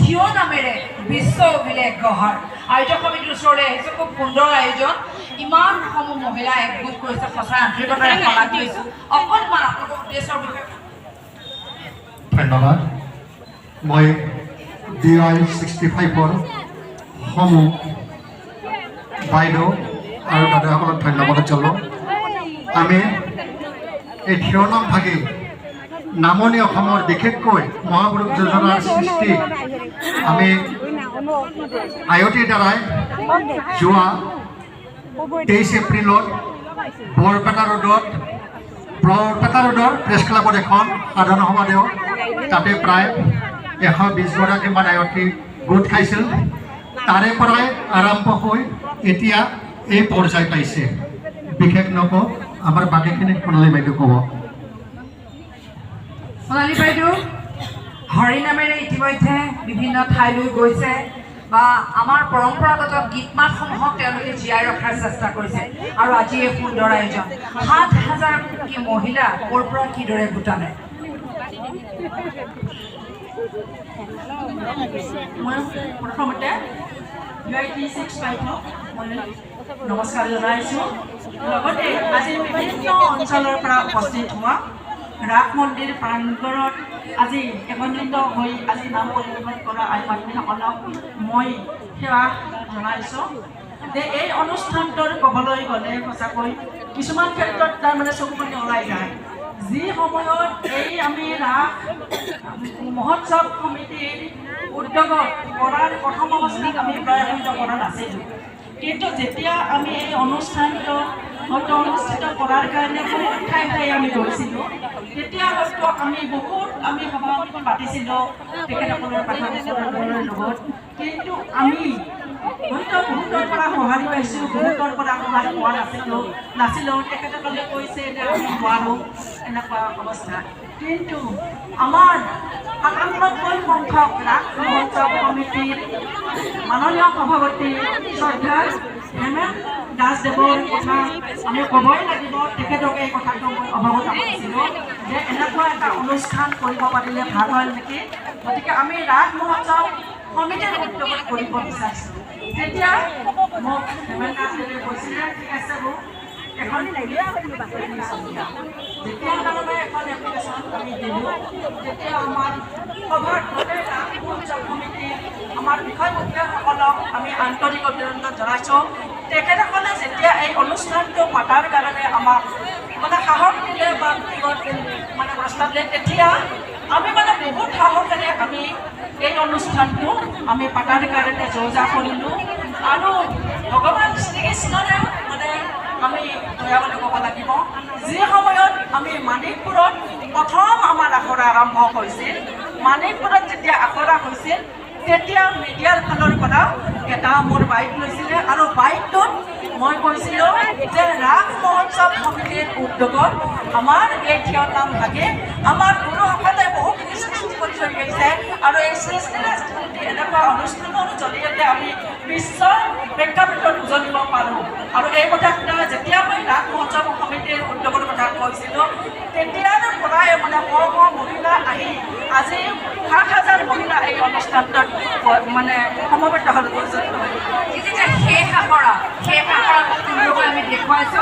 থিয় নামেৰে বিশ্ব অভিলেখ গঢ়াৰ আয়োজক সমিতিৰ ওচৰলৈ আহিছে। খুব সুন্দৰ আয়োজন, ইমান সমূহ মহিলা একগোট কৰিছে, সঁচাই আন্তৰিকতাৰে শলাগ লৈছোঁ। অকণমান আপোনালোকৰ উদ্দেশ্যৰ বিষয়ে ধন্যবাদ। মই DI 65ৰ সমূহ বাইদেউ আৰু দাদাসকলক ধন্যবাদ জনাওঁ। আমি এই শিৰোনাম ভাগি নামনি অসমৰ বিশেষকৈ মহাপুৰুষ যোজনাৰ সৃষ্টি আমি আয়তিৰ দ্বাৰাই যোৱা 23 এপ্ৰিলত বৰপেটা ৰোডৰ প্ৰেছ ক্লাবত এখন সাধাৰণ সভা দিওঁ। তাতে প্ৰায় 120 গৰাকীমান আয়তী গোট খাইছিল। তাৰে পৰাই আৰম্ভ হৈ এতিয়া এই পৰ্যায় পাইছে। বিশেষ নকওঁ, আমাৰ বাকীখিনি সোণালী বাইদেউ ক'ব। সোণালী বাইদেউ হৰি নামেৰে ইতিমধ্যে বিভিন্ন ঠাইলৈ গৈছে বা আমাৰ পৰম্পৰাগত গীত মাতসমূহক তেওঁলোকে জীয়াই ৰখাৰ চেষ্টা কৰিছে। আৰু আজি এই সুন্দৰ আয়োজন 7,000 মহিলা ক'ৰ পৰা কিদৰে গোটালে? মই প্ৰথমতে DI 65ক মই নমস্কাৰ জনাইছোঁ। লগতে আজি বিভিন্ন অঞ্চলৰ পৰা উপস্থিত হোৱা ৰাস মন্দিৰ প্ৰাংগণত আজি একত্ৰিত হৈ আজি নাম পৰিৱেশন কৰা আই মাতৃসকলক মই সেৱা জনাইছোঁ যে এই অনুষ্ঠানটোৰ ক'বলৈ গ'লে সঁচাকৈ কিছুমান ক্ষেত্ৰত তাৰমানে চকুপানী ওলাই যায়। যি সময়ত এই আমি ৰাস মহোৎসৱ সমিতিৰ উদ্যোগত কৰাৰ প্ৰথম অৱস্থাত আমি প্ৰয়াসিত কৰা নাছিলোঁ, কিন্তু যেতিয়া আমি এই অনুষ্ঠানটো হয়তো অনুষ্ঠিত কৰাৰ কাৰণে ঠাই ঠাই আমি গৈছিলোঁ, তেতিয়া হয়তো আমি বহুত সভা পাতিছিলোঁ তেখেতসকলৰ পাঠকসকলৰ লগত, কিন্তু আমি হয়তো বহুতৰ পৰা সঁহাৰি পাইছোঁ, বহুতৰ পৰা সঁহাৰি পোৱা নাছিলোঁ। তেখেতসকলে কৈছে যে আমি নোৱাৰোঁ এনেকুৱা অৱস্থা। কিন্তু আমাৰ ৯৭ সংখ্যক ৰাস মহোৎসৱ সমিতিৰ মাননীয় সভাপতি শ্ৰদ্ধাৰ হেমেন দাসদেৱৰ কথা আমি ক'বই লাগিব। তেখেতক এই কথাটো মই অৱগত কৰিছিলোঁ যে এনেকুৱা এটা অনুষ্ঠান কৰিব পাৰিলে ভাল হয় নেকি, গতিকে আমি ৰাস মহোৎসৱ সমিতিৰ উদ্যোগত কৰিব বিচাৰিছোঁ। তেতিয়া মোক হেমেন দাসদেৱে কৈছিলে, ঠিক আছে বৌ, এখন যেতিয়া তাৰমানে এখন এপ্লিকেশ্যন আমি দিলোঁ, তেতিয়া আমাৰ সভাৰ গোটেই ৰাস মহোৎসৱ সমিতিৰ আমাৰ বিষয়ববীয়াসকলক আমি আন্তৰিক অভিনন্দন জনাইছোঁ। তেখেতসকলে যেতিয়া এই অনুষ্ঠানটো পতাৰ কাৰণে আমাক মানে সাহস দিলে বা মানে প্ৰস্তাৱ দিলে, তেতিয়া আমি মানে বহুত সাহসেৰে আমি এই অনুষ্ঠানটো আমি পতাৰ কাৰণে যোজা কৰিলোঁ। আৰু ভগৱান শ্ৰীকৃষ্ণৰে মানে আমি দয়া বুলি ক'ব লাগিব। যি সময়ত আমি মাণিকপুৰত প্ৰথম আমাৰ আখৰা আৰম্ভ হৈছিল, মাণিকপুৰত যেতিয়া আখৰা হৈছিল, তেতিয়া মিডিয়াৰ ফালৰ পৰা এটা মোৰ বাইক লৈছিলে আৰু বাইকটোত মই কৈছিলোঁ যে ৰাস মহোৎসৱ সমিতিৰ উদ্যোগত আমাৰ এই থিয়নাম ভাগে আমাৰ গুৰুসকলে বহুখিনি সৃষ্টি কৰি থৈ গৈছে আৰু এই সৃষ্টি এনেকুৱা অনুষ্ঠানৰ জৰিয়তে আমি বিশ্বৰ প্ৰেক্ষাপটত উজলিব পাৰোঁ। আৰু এই কথাকেইটা যেতিয়া মই ৰাস মহোৎসৱ সমিতিৰ উদ্যোগৰ কথা কৈছিলোঁ, তেতিয়াৰ পৰাই মানে মহিলা আহি আজি 7,000 মহিলা এই অনুষ্ঠানটোত মানে সমবেত হ'ল। সেই আখৰা আমি দেখুৱাইছোঁ।